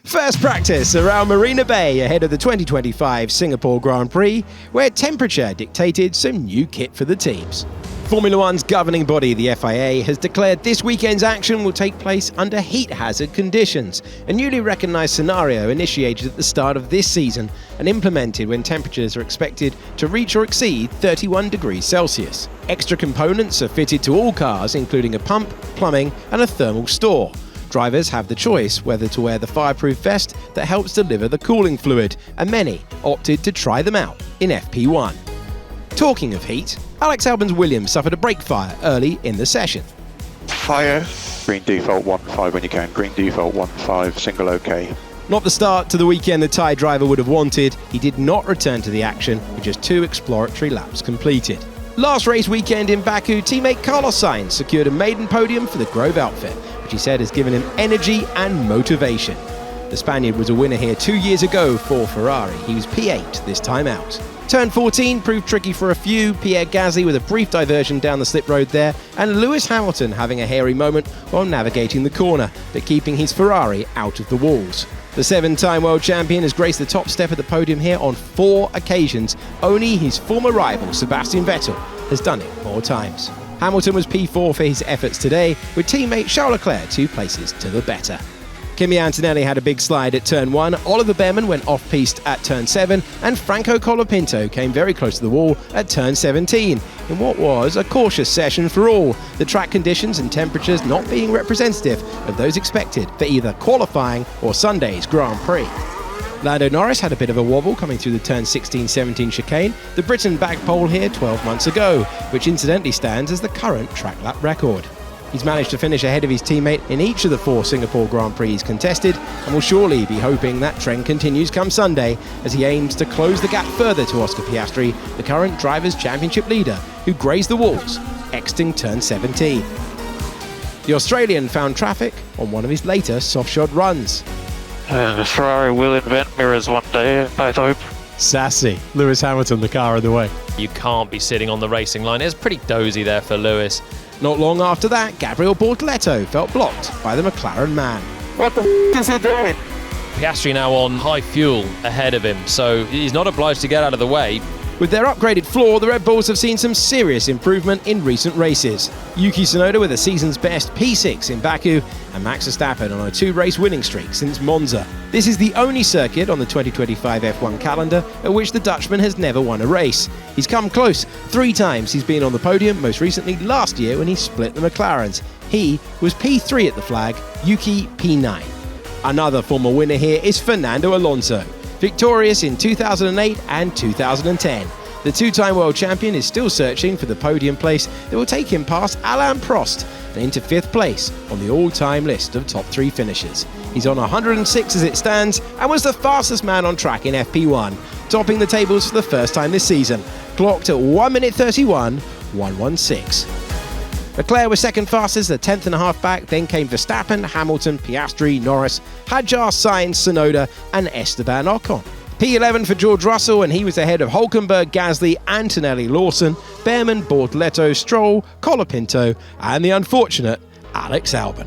First practice around Marina Bay ahead of the 2025 Singapore Grand Prix, where temperature dictated some new kit for the teams. Formula One's governing body, the FIA, has declared this weekend's action will take place under heat hazard conditions, a newly recognised scenario initiated at the start of this season and implemented when temperatures are expected to reach or exceed 31 degrees Celsius. Extra components are fitted to all cars, including a pump, plumbing and a thermal store. Drivers have the choice whether to wear the fireproof vest that helps deliver the cooling fluid, and many opted to try them out in FP1. Talking of heat, Alex Albon's Williams suffered a brake fire early in the session. Fire. Green default 1.5 when you can. Green default 1.5, single OK. Not the start to the weekend the Thai driver would have wanted. He did not return to the action with just 2 exploratory laps completed. Last race weekend in Baku, teammate Carlos Sainz secured a maiden podium for the Grove outfit, which he said has given him energy and motivation. The Spaniard was a winner here 2 years ago for Ferrari. He was P8 this time out. Turn 14 proved tricky for a few, Pierre Gasly with a brief diversion down the slip road there, and Lewis Hamilton having a hairy moment while navigating the corner, but keeping his Ferrari out of the walls. The 7-time world champion has graced the top step of the podium here on 4 occasions. Only his former rival, Sebastian Vettel, has done it 4 times. Hamilton was P4 for his efforts today, with teammate Charles Leclerc 2 places to the better. Kimi Antonelli had a big slide at turn 1, Oliver Behrman went off-piste at turn 7, and Franco Colapinto came very close to the wall at turn 17, in what was a cautious session for all, the track conditions and temperatures not being representative of those expected for either qualifying or Sunday's Grand Prix. Lando Norris had a bit of a wobble coming through the turn 16-17 chicane, the Briton bagged pole here 12 months ago, which incidentally stands as the current track lap record. He's managed to finish ahead of his teammate in each of the 4 Singapore Grand Prix contested, and will surely be hoping that trend continues come Sunday as he aims to close the gap further to Oscar Piastri, the current Drivers' Championship leader, who grazed the walls, exiting turn 17. The Australian found traffic on one of his later soft-shod runs. Ferrari will invent mirrors one day, I hope. Sassy. Lewis Hamilton, the car of the way. You can't be sitting on the racing line. It's pretty dozy there for Lewis. Not long after that, Gabriel Bortoleto felt blocked by the McLaren man. What the is he doing? Piastri now on high fuel ahead of him, so he's not obliged to get out of the way. With their upgraded floor, the Red Bulls have seen some serious improvement in recent races. Yuki Tsunoda with a season's best P6 in Baku, and Max Verstappen on a 2-race winning streak since Monza. This is the only circuit on the 2025 F1 calendar at which the Dutchman has never won a race. He's come close 3 times he's been on the podium, most recently last year when he split the McLarens. He was P3 at the flag, Yuki P9. Another former winner here is Fernando Alonso. Victorious in 2008 and 2010. The 2-time world champion is still searching for the podium place that will take him past Alain Prost and into 5th place on the all-time list of top 3 finishers. He's on 106 as it stands and was the fastest man on track in FP1, topping the tables for the first time this season, clocked at 1 minute 31.116. Leclerc was second fastest, a 10th and a half back, then came Verstappen, Hamilton, Piastri, Norris, Hadjar, Sainz, Tsunoda and Esteban Ocon. P11 for George Russell, and he was ahead of Hülkenberg, Gasly, Antonelli, Lawson, Behrman, Bortoleto, Stroll, Colapinto and the unfortunate Alex Albon.